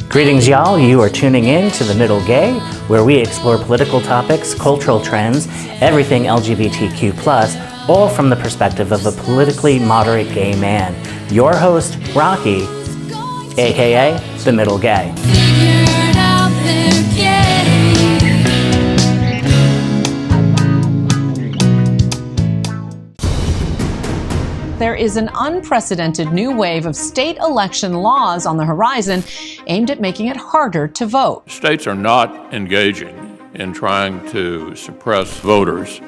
Greetings, y'all. You are tuning in to The Middle Gay, where we explore political topics, cultural trends, everything LGBTQ+, all from the perspective of a politically moderate gay man. Your host, Rocky, aka The Middle Gay. There is an unprecedented new wave of state election laws on the horizon aimed at making it harder to vote. States are not engaging in trying to suppress voters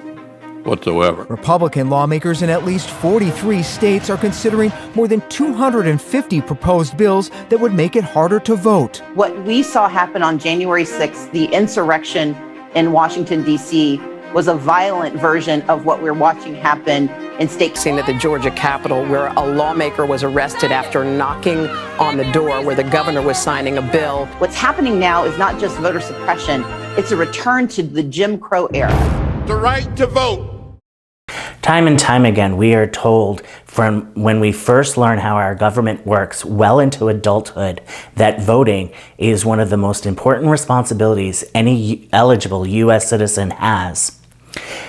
whatsoever. Republican lawmakers in at least 43 states are considering more than 250 proposed bills that would make it harder to vote. What we saw happen on January 6th, the insurrection in Washington, D.C., was a violent version of what we're watching happen in states. Seen at the Georgia Capitol, where a lawmaker was arrested after knocking on the door where the governor was signing a bill. What's happening now is not just voter suppression, it's a return to the Jim Crow era. The right to vote. Time and time again, we are told from when we first learn how our government works well into adulthood that voting is one of the most important responsibilities any eligible U.S. citizen has.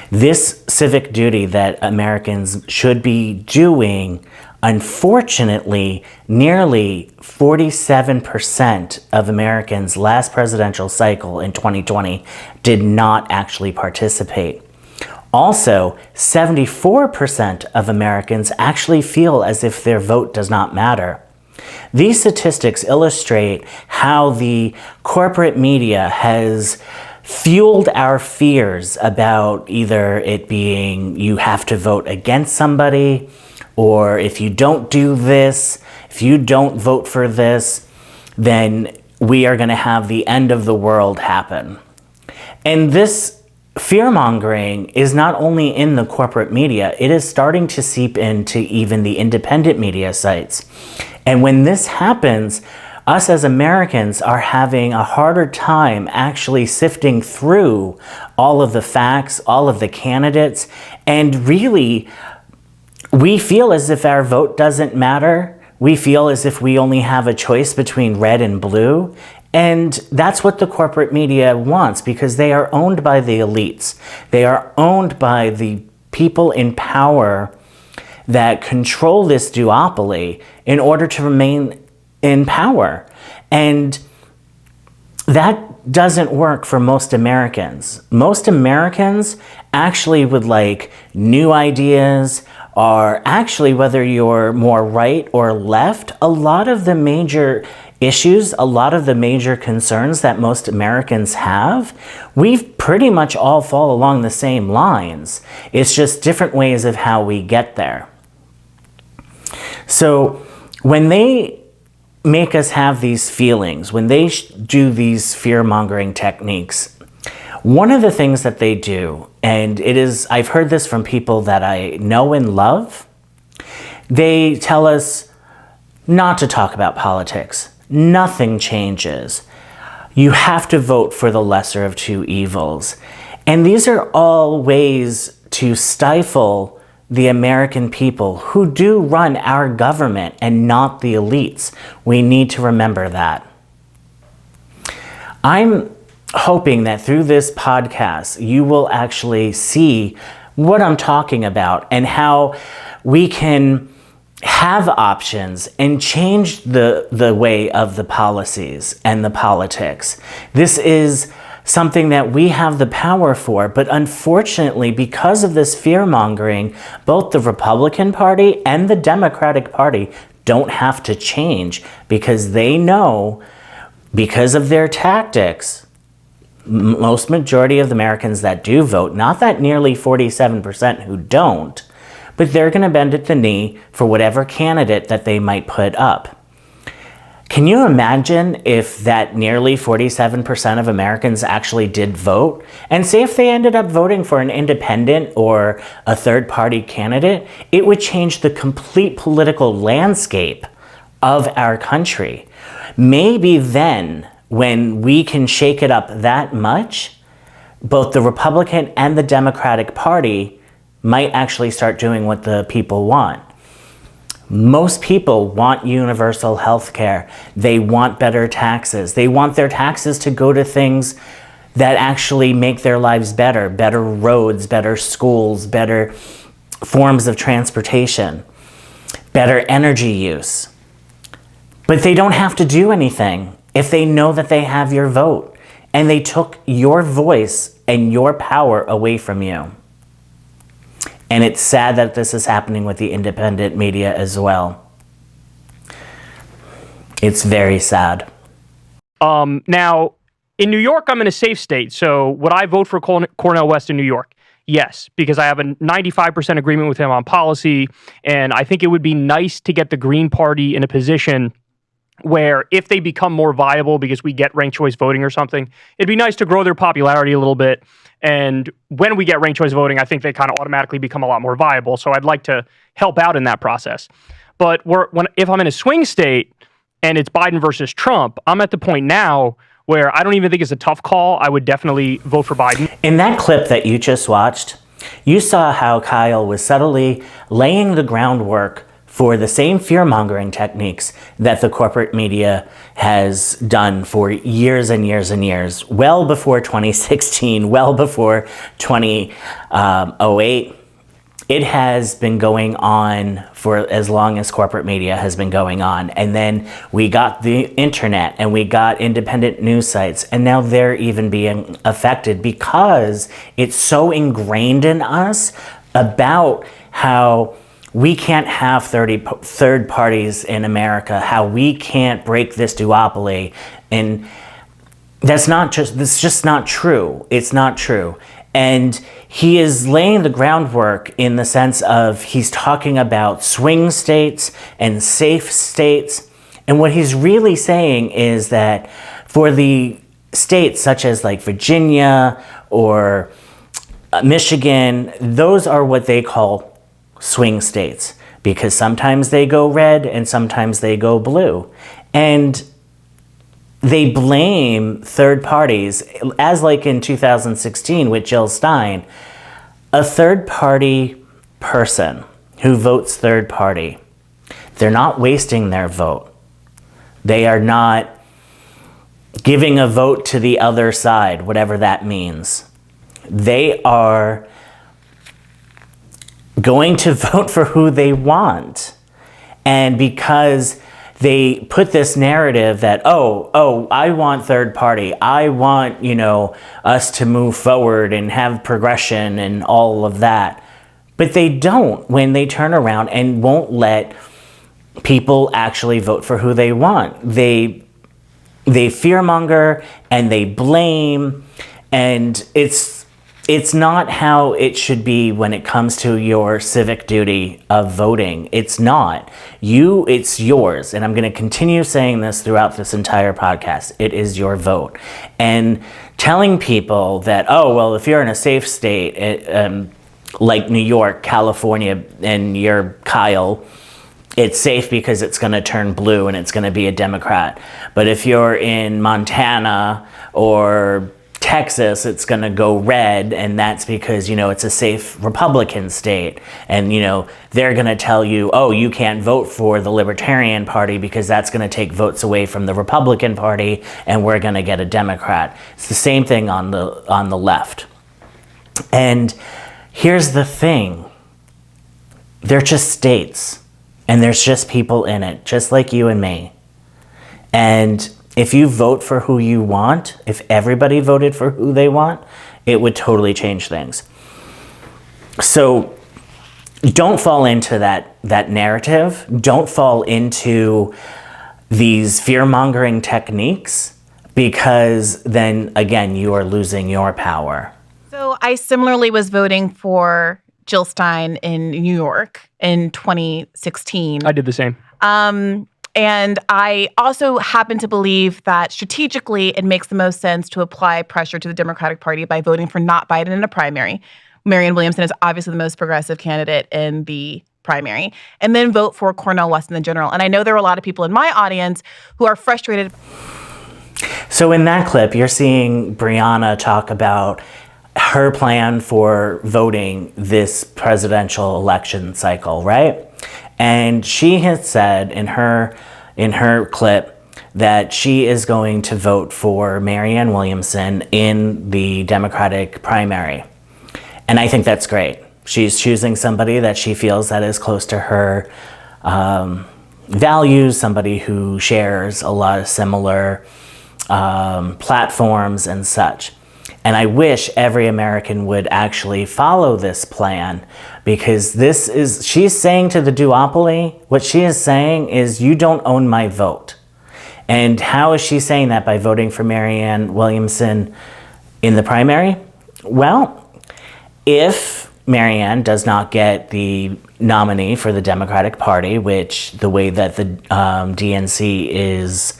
This civic duty that Americans should be doing, unfortunately, nearly 47% of Americans' last presidential cycle in 2020 did not actually participate. Also, 74% of Americans actually feel as if their vote does not matter. These statistics illustrate how the corporate media has fueled our fears about either it being you have to vote against somebody, or if you don't do this, if you don't vote for this, then we are going to have the end of the world happen. And this fear-mongering is not only in the corporate media, it is starting to seep into even the independent media sites. And when this happens, us as Americans are having a harder time actually sifting through all of the facts, all of the candidates, and really, we feel as if our vote doesn't matter. We feel as if we only have a choice between red and blue. And that's what the corporate media wants, because they are owned by the elites. They are owned by the people in power that control this duopoly in order to remain in power. And that doesn't work for most Americans. Most Americans actually would like new ideas, or actually whether you're more right or left, a lot of the major issues, a lot of the major concerns that most Americans have, we've pretty much all fall along the same lines. It's just different ways of how we get there. So when they make us have these feelings, when they do these fear-mongering techniques, one of the things that they do, and I've heard this from people that I know and love, they tell us not to talk about politics. Nothing changes. You have to vote for the lesser of two evils. And these are all ways to stifle the American people who do run our government and not the elites. We need to remember that. I'm hoping that through this podcast, you will actually see what I'm talking about and how we can have options and change the way of the policies and the politics. This is something that we have the power for, but unfortunately, because of this fear-mongering, both the Republican Party and the Democratic Party don't have to change, because they know, because of their tactics, most majority of the Americans that do vote, not that nearly 47% who don't, but they're going to bend at the knee for whatever candidate that they might put up. Can you imagine if that nearly 47% of Americans actually did vote? And say if they ended up voting for an independent or a third-party candidate, it would change the complete political landscape of our country. Maybe then, when we can shake it up that much, both the Republican and the Democratic Party might actually start doing what the people want. Most people want universal health care. They want better taxes. They want their taxes to go to things that actually make their lives better. Better roads, better schools, better forms of transportation, better energy use. But they don't have to do anything if they know that they have your vote. And they took your voice and your power away from you. And it's sad that this is happening with the independent media as well. It's very sad. Now, in New York, I'm in a safe state. So would I vote for Cornel West in New York? Yes, because I have a 95% agreement with him on policy. And I think it would be nice to get the Green Party in a position where if they become more viable because we get ranked choice voting or something, it'd be nice to grow their popularity a little bit. And when we get ranked choice voting, I think they kind of automatically become a lot more viable. So I'd like to help out in that process. But if I'm in a swing state and it's Biden versus Trump, I'm at the point now where I don't even think it's a tough call. I would definitely vote for Biden. In that clip that you just watched, you saw how Kyle was subtly laying the groundwork for the same fear-mongering techniques that the corporate media has done for years and years and years, well before 2016, well before 2008. It has been going on for as long as corporate media has been going on. And then we got the internet and we got independent news sites, and now they're even being affected because it's so ingrained in us about how we can't have third parties in America, how we can't break this duopoly. And that's just not true. It's not true. And he is laying the groundwork in the sense of he's talking about swing states and safe states. And what he's really saying is that for the states such as like Virginia or Michigan, those are what they call swing states, because sometimes they go red and sometimes they go blue. And they blame third parties, as like in 2016 with Jill Stein. A third party person who votes third party, they're not wasting their vote. They are not giving a vote to the other side, whatever that means. They are going to vote for who they want. And because they put this narrative that, oh, I want third party. I want, us to move forward and have progression and all of that. But they don't when they turn around and won't let people actually vote for who they want. They fearmonger and they blame, and it's not how it should be when it comes to your civic duty of voting. It's not. It's yours. And I'm going to continue saying this throughout this entire podcast. It is your vote. And telling people that, if you're in a safe state, like New York, California, and you're Kyle, it's safe because it's going to turn blue and it's going to be a Democrat. But if you're in Montana or Texas, it's going to go red, and that's because, it's a safe Republican state. And, they're going to tell you, you can't vote for the Libertarian Party because that's going to take votes away from the Republican Party, and we're going to get a Democrat. It's the same thing on the left. And here's the thing. They're just states, and there's just people in it, just like you and me. And if you vote for who you want, if everybody voted for who they want, it would totally change things. So don't fall into that narrative. Don't fall into these fear-mongering techniques, because then, again, you are losing your power. So I similarly was voting for Jill Stein in New York in 2016. I did the same. And I also happen to believe that strategically it makes the most sense to apply pressure to the Democratic Party by voting for not Biden in a primary. Marianne Williamson is obviously the most progressive candidate in the primary, and then vote for Cornel West in the general. And I know there are a lot of people in my audience who are frustrated. So in that clip, you're seeing Brianna talk about her plan for voting this presidential election cycle, right? And she has said in her clip that she is going to vote for Marianne Williamson in the Democratic primary. And I think that's great. She's choosing somebody that she feels that is close to her values, somebody who shares a lot of similar platforms and such. And I wish every American would actually follow this plan, because she's saying to the duopoly, what she is saying is, you don't own my vote. And how is she saying that? By voting for Marianne Williamson in the primary? Well, if Marianne does not get the nominee for the Democratic Party, which the way that the DNC is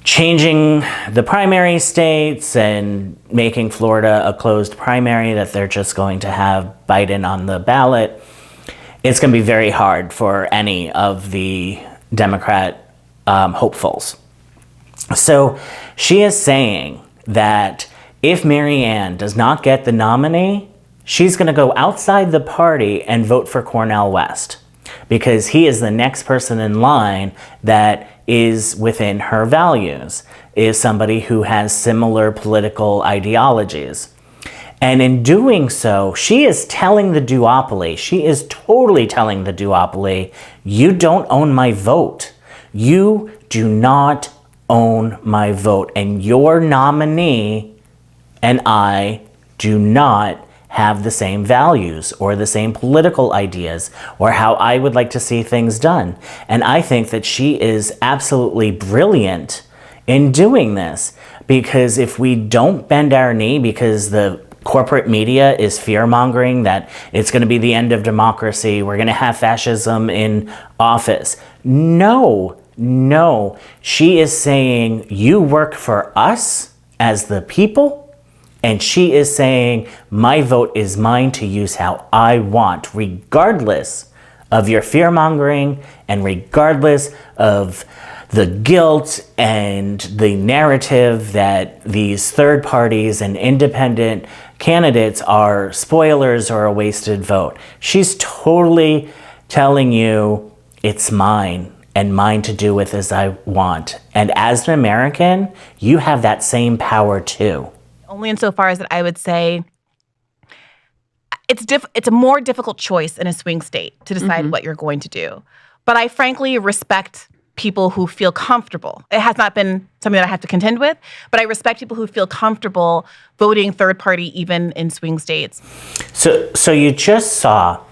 changing the primary states and making Florida a closed primary, that they're just going to have Biden on the ballot, it's going to be very hard for any of the Democrat hopefuls. So she is saying that if Marianne does not get the nominee, she's going to go outside the party and vote for Cornel West, because he is the next person in line that is within her values, is somebody who has similar political ideologies. And in doing so, she is telling the duopoly, she is totally telling the duopoly, you don't own my vote. You do not own my vote. And your nominee and I do not have the same values or the same political ideas or how I would like to see things done. And I think that she is absolutely brilliant in doing this, because if we don't bend our knee because the corporate media is fear-mongering that it's going to be the end of democracy, we're going to have fascism in office. No, she is saying, you work for us as the people. And she is saying, my vote is mine to use how I want, regardless of your fear-mongering and regardless of the guilt and the narrative that these third parties and independent candidates are spoilers or a wasted vote. She's totally telling you, it's mine and mine to do with as I want. And as an American, you have that same power too. Only insofar as that I would say it's a more difficult choice in a swing state to decide what you're going to do. But I frankly respect people who feel comfortable. It has not been something that I have to contend with, but I respect people who feel comfortable voting third party even in swing states. So you just saw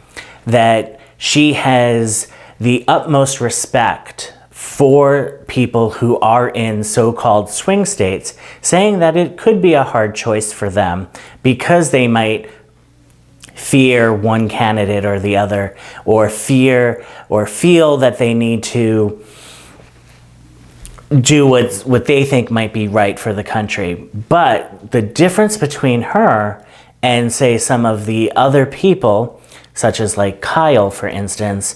that she has the utmost respect for people who are in so-called swing states, saying that it could be a hard choice for them because they might fear one candidate or the other, or fear or feel that they need to do what they think might be right for the country. But the difference between her and, say, some of the other people, such as like Kyle, for instance,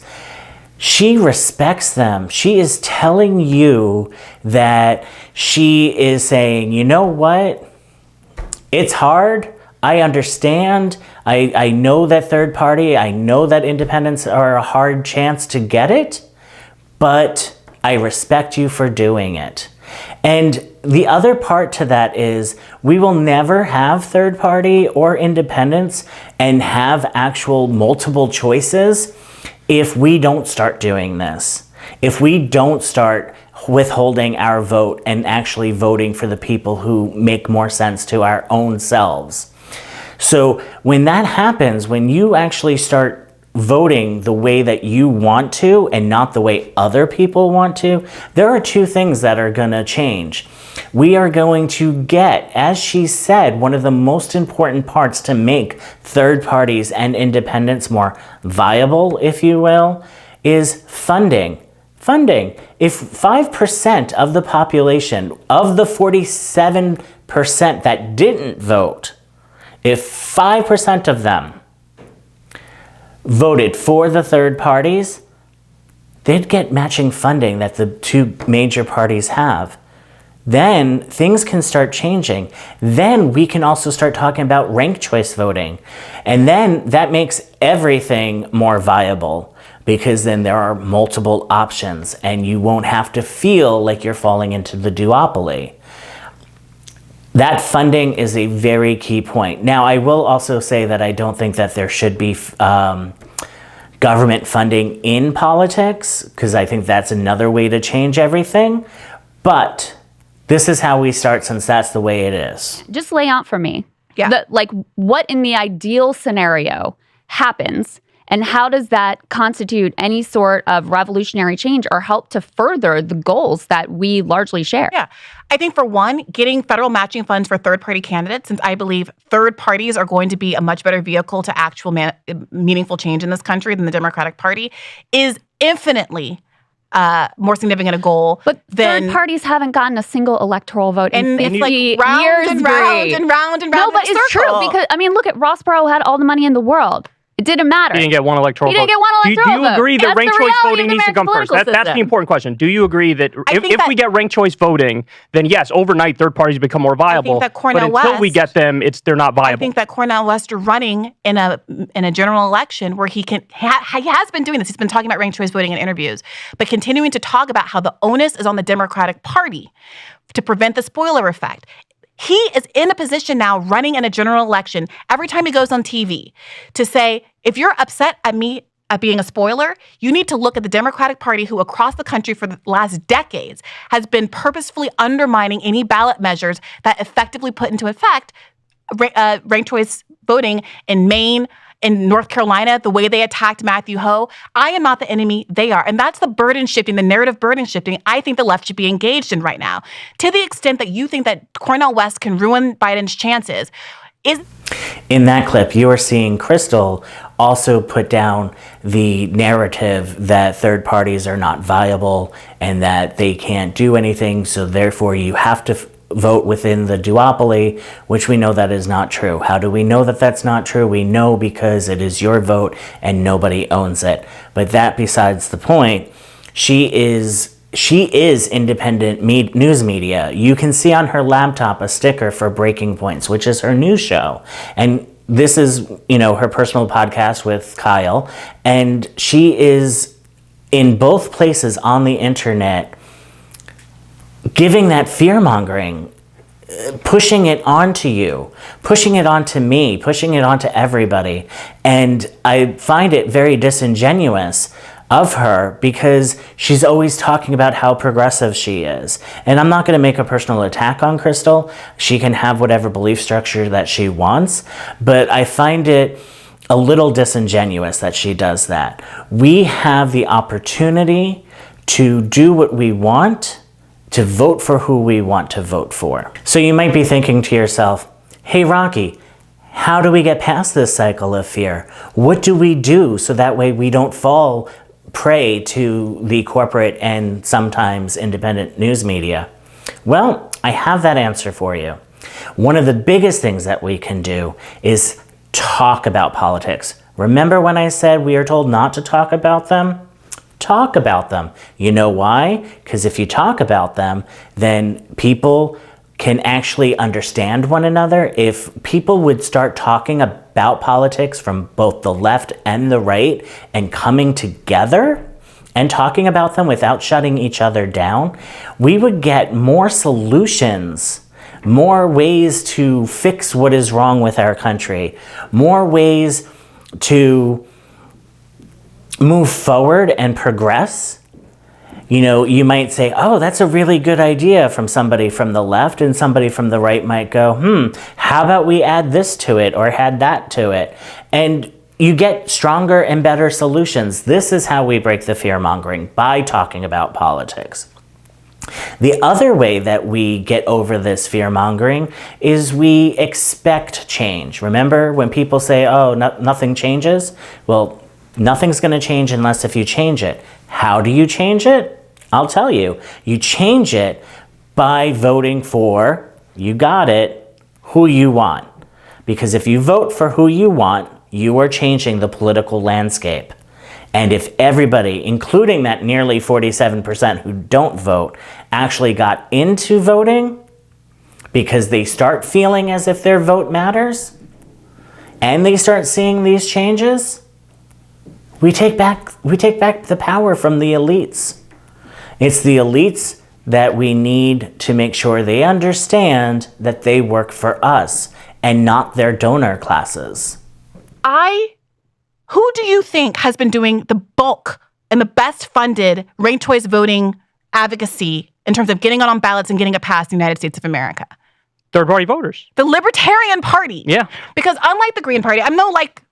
she respects them. She is telling you that she is saying, you know what? It's hard. I understand. I know that third party. I know that independents are a hard chance to get it, but I respect you for doing it. And the other part to that is we will never have third party or independents and have actual multiple choices if we don't start doing this, if we don't start withholding our vote and actually voting for the people who make more sense to our own selves. So when that happens, when you actually start voting the way that you want to and not the way other people want to, there are two things that are going to change. We are going to get, as she said, one of the most important parts to make third parties and independents more viable, if you will, is funding. Funding. If 5% of the population, of the 47% that didn't vote, if 5% of them voted for the third parties, they'd get matching funding that the two major parties have. Then things can start changing. Then we can also start talking about ranked choice voting. And then that makes everything more viable. because then there are multiple options and you won't have to feel like you're falling into the duopoly. That funding is a very key point. Now, I will also say that I don't think that there should be government funding in politics, because I think that's another way to change everything. But this is how we start, since that's the way it is. Just lay out for me. Yeah. What in the ideal scenario happens, and how does that constitute any sort of revolutionary change or help to further the goals that we largely share? Yeah. I think, for one, getting federal matching funds for third-party candidates, since I believe third parties are going to be a much better vehicle to actual meaningful change in this country than the Democratic Party, is infinitely more significant a goal. But than, third parties haven't gotten a single electoral vote in 50 it's like years. round and round and round and round. No, but it's true, because, I mean, look at Ross Perot had all the money in the world. It didn't matter. He didn't get one electoral vote. He didn't get one electoral vote. Do you agree that That's ranked the choice reality voting of the needs to come American first? That's the important question. Do you agree that if we get ranked choice voting, then yes, overnight third parties become more viable. that Cornel but until West, we get them, they're not viable. I think that Cornel West running in a general election where he has been doing this. He's been talking about ranked choice voting in interviews, but continuing to talk about how the onus is on the Democratic Party to prevent the spoiler effect. He is in a position now, running in a general election, every time he goes on TV, to say, if you're upset at me at being a spoiler, you need to look at the Democratic Party, who across the country for the last decades has been purposefully undermining any ballot measures that effectively put into effect ranked choice voting in Maine, in North Carolina, the way they attacked Matthew Hoh. I am not the enemy, they are. And that's the burden shifting, the narrative burden shifting I think the left should be engaged in right now. To the extent that you think that Cornel West can ruin Biden's chances, in that clip, you are seeing Crystal also put down the narrative that third parties are not viable and that they can't do anything, so therefore you have to vote within the duopoly, which we know that is not true. How do we know that that's not true? We know because it is your vote and nobody owns it. But that besides the point, she is independent news media. You can see on her laptop a sticker for Breaking Points, which is her news show. And this is, her personal podcast with Kyle. And she is in both places on the internet giving that fear-mongering, pushing it onto you, pushing it onto me, pushing it onto everybody. And I find it very disingenuous of her, because she's always talking about how progressive she is. And I'm not going to make a personal attack on Crystal. She can have whatever belief structure that she wants, but I find it a little disingenuous that she does that. We have the opportunity to do what we want, to vote for who we want to vote for. So you might be thinking to yourself, hey Rocky, how do we get past this cycle of fear? What do we do so that way we don't fall prey to the corporate and sometimes independent news media? Well, I have that answer for you. One of the biggest things that we can do is talk about politics. Remember when I said we are told not to talk about them? Talk about them. You know why? Because if you talk about them, then people can actually understand one another. If people would start talking about politics from both the left and the right and coming together and talking about them without shutting each other down, we would get more solutions, more ways to fix what is wrong with our country, more ways to move forward and progress. You might say, oh, that's a really good idea from somebody from the left, and somebody from the right might go, how about we add this to it or add that to it? And you get stronger and better solutions. This is how we break the fear-mongering, by talking about politics. The other way that we get over this fear-mongering is we expect change. Remember when people say, oh, nothing changes? Well, nothing's going to change unless if you change it. How do you change it? I'll tell you. You change it by voting for, you got it, who you want. Because if you vote for who you want, you are changing the political landscape. And if everybody, including that nearly 47% who don't vote, actually got into voting because they start feeling as if their vote matters, and they start seeing these changes, We take back the power from the elites. It's the elites that we need to make sure they understand that they work for us and not their donor classes. Who do you think has been doing the bulk and the best funded ranked choice voting advocacy in terms of getting on ballots and getting it passed in the United States of America? Third-party voters. The Libertarian Party. Yeah. Because unlike the Green Party, I'm no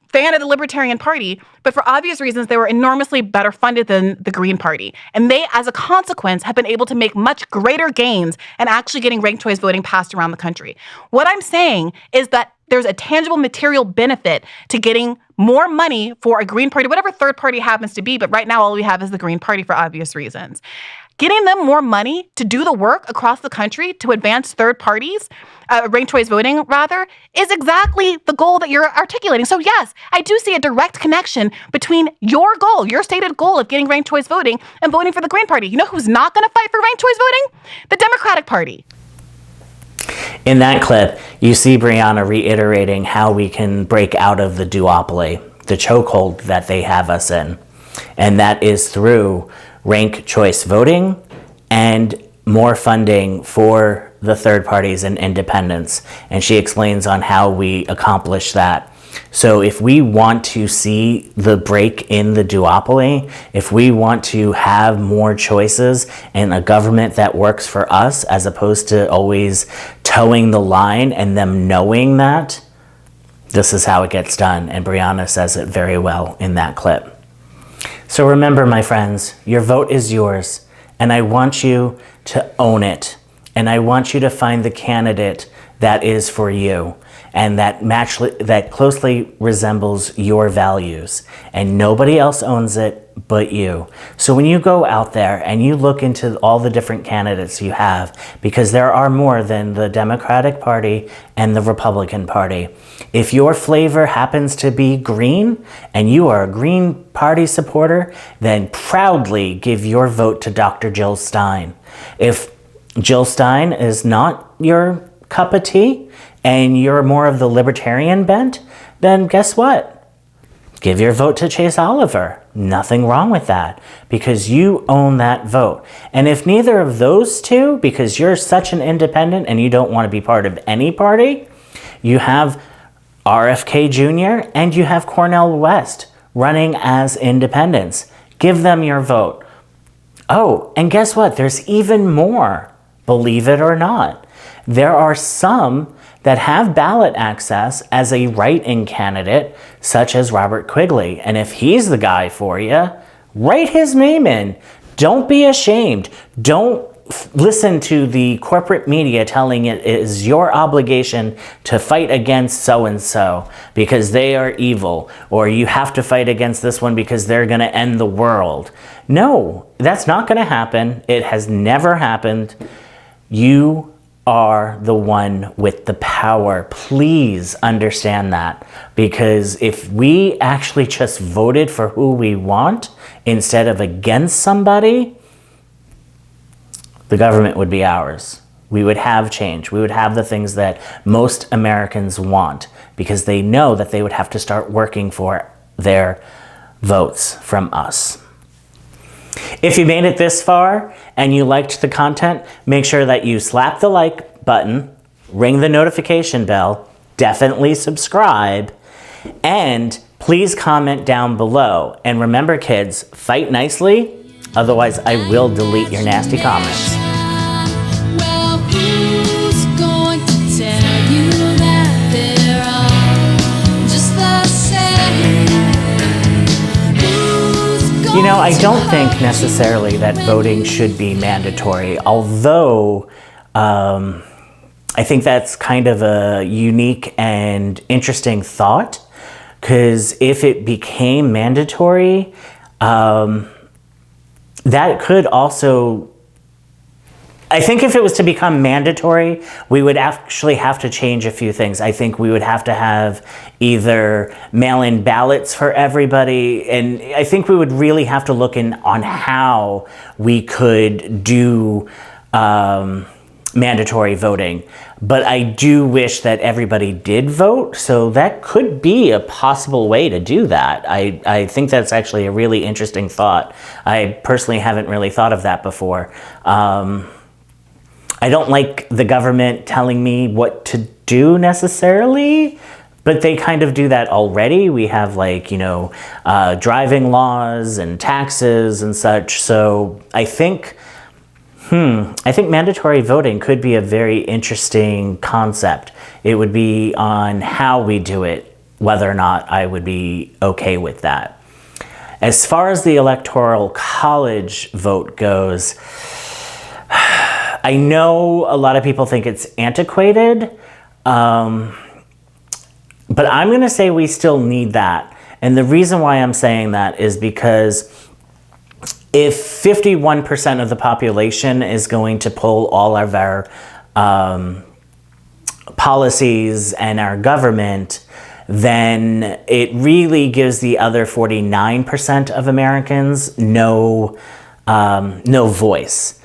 fan of the Libertarian Party, but for obvious reasons, they were enormously better funded than the Green Party. And they, as a consequence, have been able to make much greater gains and actually getting ranked choice voting passed around the country. What I'm saying is that there's a tangible material benefit to getting more money for a Green Party, whatever third party happens to be, but right now all we have is the Green Party for obvious reasons. Getting them more money to do the work across the country to advance third parties, ranked choice voting rather, is exactly the goal that you're articulating. So yes, I do see a direct connection between your goal, your stated goal of getting ranked choice voting and voting for the Green Party. You know who's not going to fight for ranked choice voting? The Democratic Party. In that clip, you see Brianna reiterating how we can break out of the duopoly, the chokehold that they have us in. And that is through ranked choice voting and more funding for the third parties and independents. And she explains on how we accomplish that. So if we want to see the break in the duopoly, if we want to have more choices and a government that works for us as opposed to always towing the line and them knowing that, this is how it gets done. And Brianna says it very well in that clip. So remember, my friends, your vote is yours, and I want you to own it. And I want you to find the candidate that is for you and that closely resembles your values. And nobody else owns it but you. So when you go out there and you look into all the different candidates you have, because there are more than the Democratic Party and the Republican Party, if your flavor happens to be green and you are a Green Party supporter, then proudly give your vote to Dr. Jill Stein. If Jill Stein is not your cup of tea and you're more of the libertarian bent, then guess what? Give your vote to Chase Oliver. Nothing wrong with that because you own that vote. And if neither of those two, because you're such an independent and you don't want to be part of any party, you have RFK Jr. and you have Cornel West running as independents. Give them your vote. Oh, and guess what? There's even more. Believe it or not. There are some that have ballot access as a write-in candidate, such as Robert Quigley. And if he's the guy for you, write his name in. Don't be ashamed. Don't listen to the corporate media telling it is your obligation to fight against so-and-so because they are evil, or you have to fight against this one because they're going to end the world. No, that's not going to happen. It has never happened. You are the one with the power. Please understand that, because if we actually just voted for who we want instead of against somebody, the government would be ours. We would have change. We would have the things that most Americans want because they know that they would have to start working for their votes from us. If you made it this far and you liked the content, make sure that you slap the like button, ring the notification bell, definitely subscribe, and please comment down below. And remember, kids, fight nicely, otherwise I will delete your nasty comments. Well, who's going to tell you that they're all just the same? You know, I don't think necessarily that voting should be mandatory, although I think that's kind of a unique and interesting thought, because if it became mandatory, that could also, I think if it was to become mandatory, we would actually have to change a few things. I think we would have to have either mail-in ballots for everybody, and I think we would really have to look on how we could do mandatory voting, but I do wish that everybody did vote, so that could be a possible way to do that. I think that's actually a really interesting thought. I personally haven't really thought of that before. I don't like the government telling me what to do necessarily, but they kind of do that already. We have like, you know, driving laws and taxes and such, so I think mandatory voting could be a very interesting concept. It would be on how we do it, whether or not I would be okay with that. As far as the Electoral College vote goes, I know a lot of people think it's antiquated, but I'm going to say we still need that. And the reason why I'm saying that is because if 51% of the population is going to pull all of our policies and our government, then it really gives the other 49% of Americans no voice.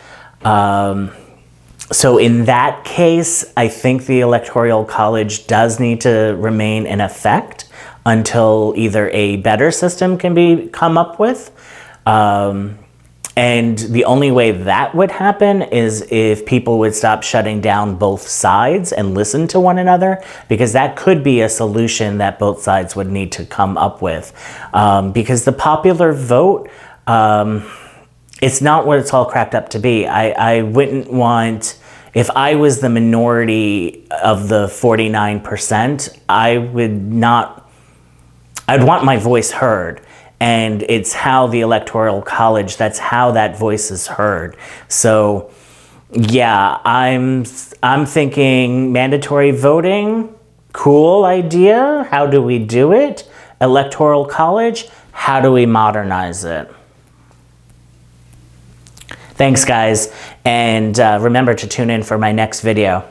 So in that case, I think the Electoral College does need to remain in effect until either a better system can be come up with. And the only way that would happen is if people would stop shutting down both sides and listen to one another, because that could be a solution that both sides would need to come up with. Because the popular vote, it's not what it's all cracked up to be. I wouldn't want, if I was the minority of the 49%, I'd want my voice heard. And it's how the Electoral College, that's how that voice is heard. So yeah, I'm thinking mandatory voting, cool idea. How do we do it? Electoral College, how do we modernize it? Thanks guys, and remember to tune in for my next video.